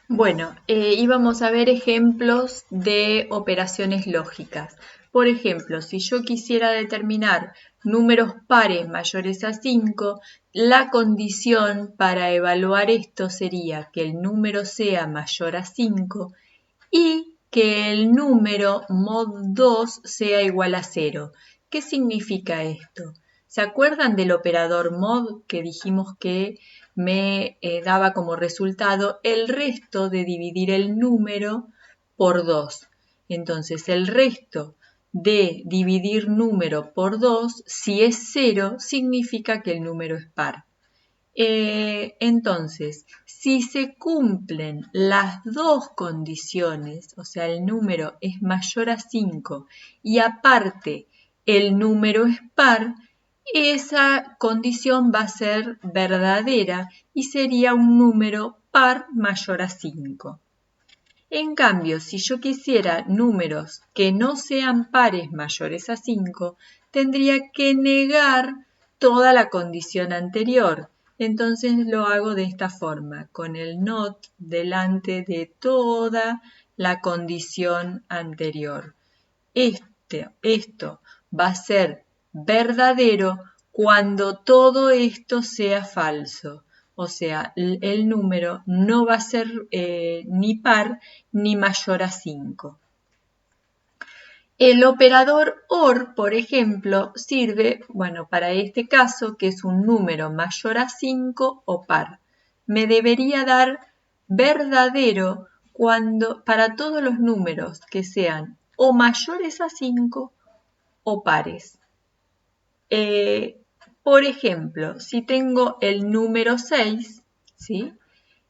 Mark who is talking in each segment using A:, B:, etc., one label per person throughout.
A: Bueno, íbamos a ver ejemplos de operaciones lógicas. Por ejemplo, si yo quisiera determinar números pares mayores a 5, la condición para evaluar esto sería que el número sea mayor a 5 y que el número mod 2 sea igual a 0. ¿Qué significa esto? ¿Se acuerdan del operador mod que dijimos que me daba como resultado el resto de dividir el número por 2? Entonces, el resto de dividir número por 2, si es 0, significa que el número es par. Entonces, si se cumplen las dos condiciones, o sea, el número es mayor a 5 y aparte el número es par, esa condición va a ser verdadera y sería un número par mayor a 5. En cambio, si yo quisiera números que no sean pares mayores a 5, tendría que negar toda la condición anterior. Entonces lo hago de esta forma, con el not delante de toda la condición anterior. Esto va a ser verdadero cuando todo esto sea falso. O sea, el número no va a ser ni par ni mayor a 5. El operador OR, por ejemplo, sirve, para este caso, que es un número mayor a 5 o par. Me debería dar verdadero para todos los números que sean o mayores a 5 o pares. Por ejemplo, si tengo el número 6, ¿sí?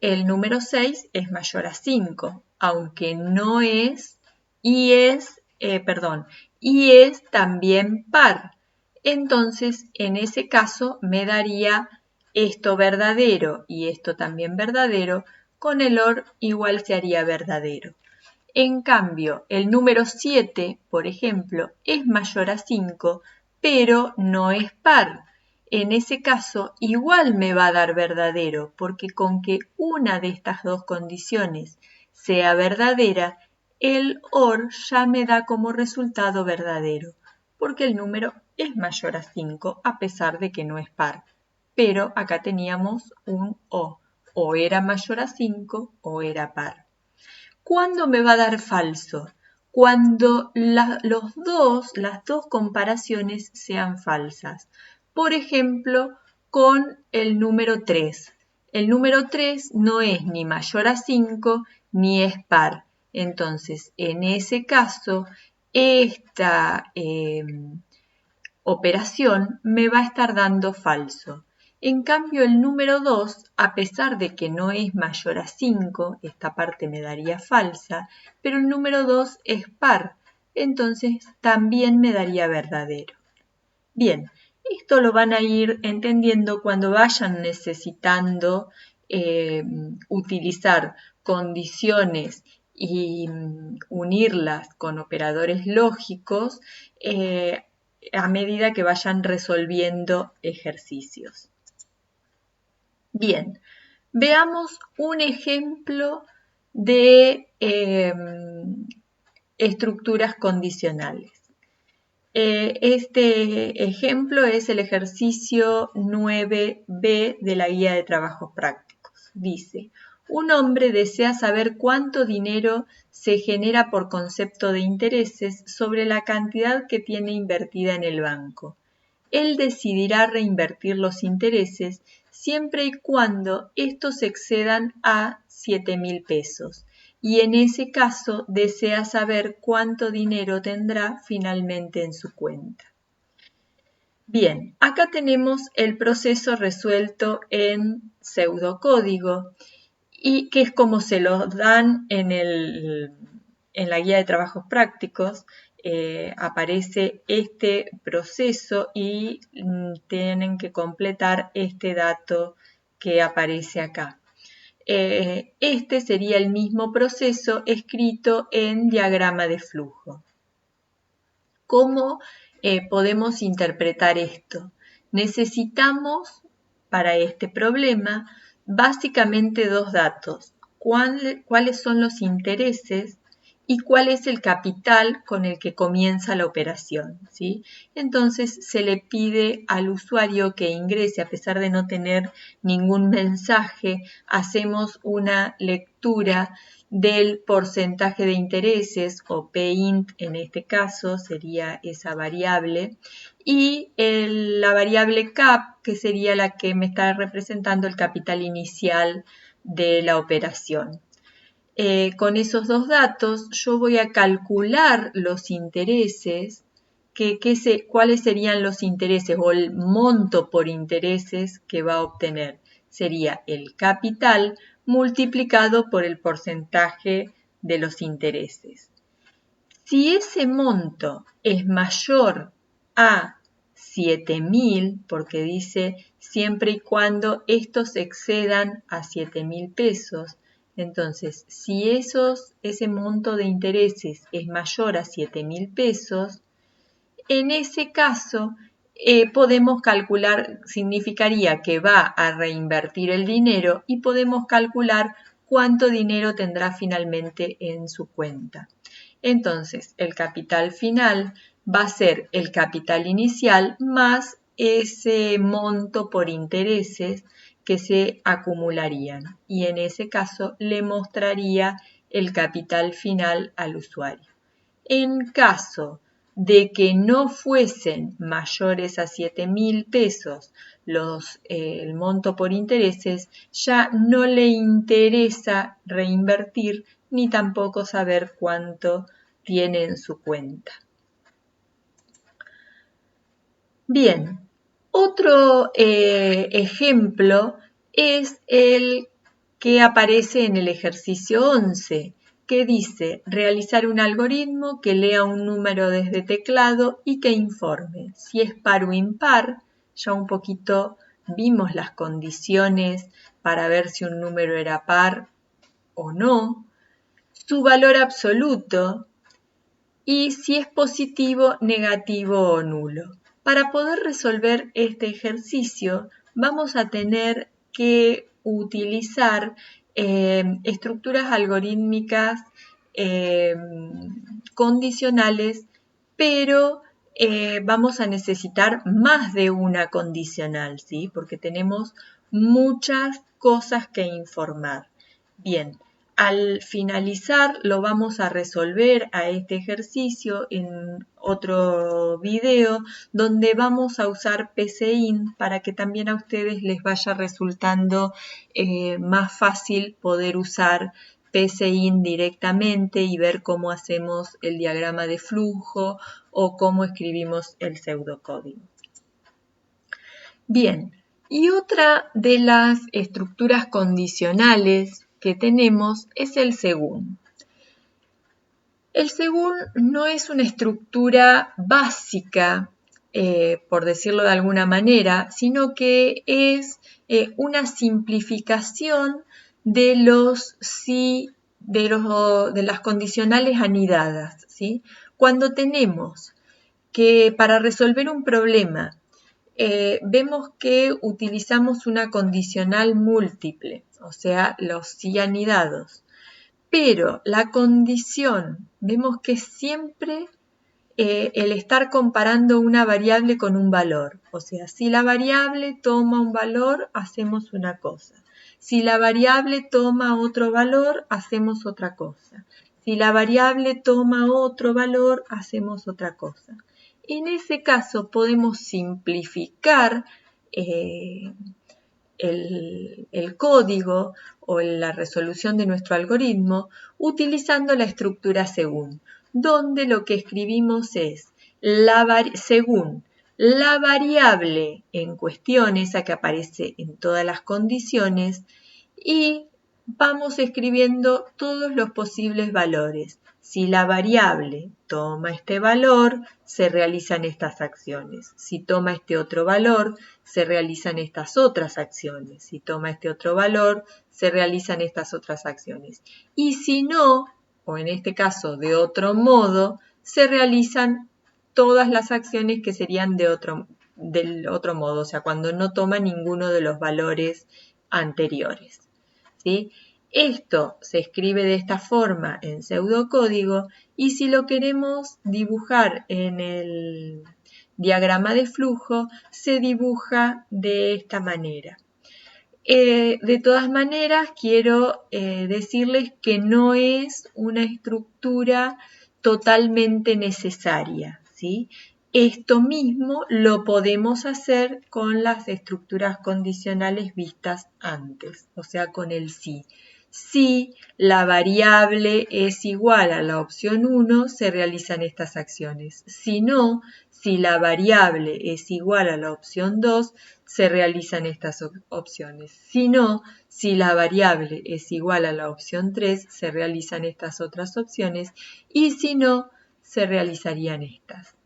A: El número 6 es mayor a 5, aunque no es, y es también par. Entonces, en ese caso, me daría esto verdadero y esto también verdadero, con el OR igual se haría verdadero. En cambio, el número 7, por ejemplo, es mayor a 5, pero no es par. En ese caso, igual me va a dar verdadero, porque con que una de estas dos condiciones sea verdadera, el OR ya me da como resultado verdadero, porque el número es mayor a 5 a pesar de que no es par. Pero acá teníamos un o era mayor a 5 o era par. ¿Cuándo me va a dar falso? Cuando las dos comparaciones sean falsas. Por ejemplo, con el número 3. El número 3 no es ni mayor a 5 ni es par. Entonces, en ese caso, esta operación me va a estar dando falso. En cambio, el número 2, a pesar de que no es mayor a 5, esta parte me daría falsa, pero el número 2 es par, entonces también me daría verdadero. Bien, esto lo van a ir entendiendo cuando vayan necesitando utilizar condiciones y unirlas con operadores lógicos a medida que vayan resolviendo ejercicios. Bien, veamos un ejemplo de estructuras condicionales. Este ejemplo es el ejercicio 9B de la guía de trabajos prácticos. Dice, un hombre desea saber cuánto dinero se genera por concepto de intereses sobre la cantidad que tiene invertida en el banco. Él decidirá reinvertir los intereses siempre y cuando estos excedan a 7.000 pesos y en ese caso desea saber cuánto dinero tendrá finalmente en su cuenta. Bien, acá tenemos el proceso resuelto en pseudocódigo y que es como se lo dan en la guía de trabajos prácticos. Aparece este proceso y tienen que completar este dato que aparece acá. Este sería el mismo proceso escrito en diagrama de flujo. ¿Cómo podemos interpretar esto? Necesitamos para este problema básicamente dos datos. cuáles son los intereses y cuál es el capital con el que comienza la operación, ¿sí? Entonces se le pide al usuario que ingrese, a pesar de no tener ningún mensaje, hacemos una lectura del porcentaje de intereses, o Pint en este caso sería esa variable, y la variable cap, que sería la que me está representando el capital inicial de la operación. Con esos dos datos yo voy a calcular los intereses, cuáles serían los intereses o el monto por intereses que va a obtener. Sería el capital multiplicado por el porcentaje de los intereses. Si ese monto es mayor a 7.000, porque dice siempre y cuando estos excedan a 7.000 pesos, entonces si ese monto de intereses es mayor a 7.000 pesos, en ese caso podemos calcular, significaría que va a reinvertir el dinero y podemos calcular cuánto dinero tendrá finalmente en su cuenta. Entonces, el capital final va a ser el capital inicial más ese monto por intereses que se acumularían. Y en ese caso le mostraría el capital final al usuario. En caso de que no fuesen mayores a 7.000 pesos el monto por intereses, ya no le interesa reinvertir ni tampoco saber cuánto tiene en su cuenta. Bien, otro ejemplo es el que aparece en el ejercicio 11, que dice realizar un algoritmo que lea un número desde teclado y que informe si es par o impar. Ya un poquito vimos las condiciones para ver si un número era par o no, su valor absoluto y si es positivo, negativo o nulo. Para poder resolver este ejercicio vamos a tener que utilizar estructuras algorítmicas condicionales, pero vamos a necesitar más de una condicional, ¿sí? Porque tenemos muchas cosas que informar. Bien, al finalizar lo vamos a resolver a este ejercicio en otro video donde vamos a usar PCInt para que también a ustedes les vaya resultando más fácil poder usar PCInt directamente y ver cómo hacemos el diagrama de flujo o cómo escribimos el pseudocódigo. Bien, y otra de las estructuras condicionales que tenemos es el según. El según no es una estructura básica, por decirlo de alguna manera, sino que es una simplificación de las condicionales anidadas, ¿sí? Cuando tenemos que para resolver un problema vemos que utilizamos una condicional múltiple, o sea, los sí anidados. Pero la condición, vemos que siempre el estar comparando una variable con un valor. O sea, si la variable toma un valor, hacemos una cosa. Si la variable toma otro valor, hacemos otra cosa. Si la variable toma otro valor, hacemos otra cosa. En ese caso podemos simplificar el código o la resolución de nuestro algoritmo utilizando la estructura según, donde lo que escribimos es según la variable en cuestión, esa que aparece en todas las condiciones, y vamos escribiendo todos los posibles valores. Si la variable toma este valor, se realizan estas acciones. Si toma este otro valor, se realizan estas otras acciones. Si toma este otro valor, se realizan estas otras acciones. Y si no, o en este caso de otro modo, se realizan todas las acciones que serían del otro modo, o sea, cuando no toma ninguno de los valores anteriores, ¿sí? Esto se escribe de esta forma en pseudocódigo y si lo queremos dibujar en el diagrama de flujo, se dibuja de esta manera. De todas maneras, quiero decirles que no es una estructura totalmente necesaria, ¿sí? Esto mismo lo podemos hacer con las estructuras condicionales vistas antes, o sea, con el si. Si la variable es igual a la opción 1, se realizan estas acciones. Si no, si la variable es igual a la opción 2, se realizan estas opciones. Si no, si la variable es igual a la opción 3, se realizan estas otras opciones y si no, se realizarían estas.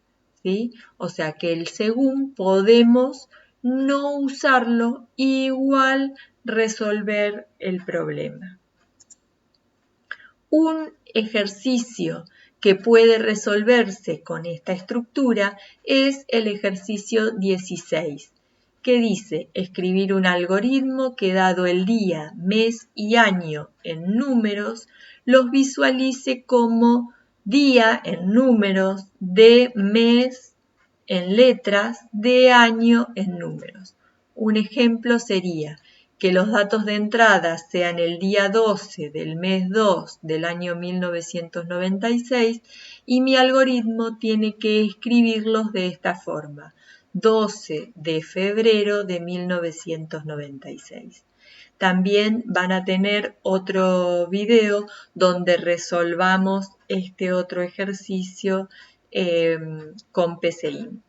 A: ¿Sí? O sea que el según podemos no usarlo, igual resolver el problema. Un ejercicio que puede resolverse con esta estructura es el ejercicio 16, que dice escribir un algoritmo que dado el día, mes y año en números, los visualice como día en números, de mes en letras, de año en números. Un ejemplo sería que los datos de entrada sean el día 12 del mes 2 del año 1996 y mi algoritmo tiene que escribirlos de esta forma, 12 de febrero de 1996. También van a tener otro video donde resolvamos este otro ejercicio con PCInt.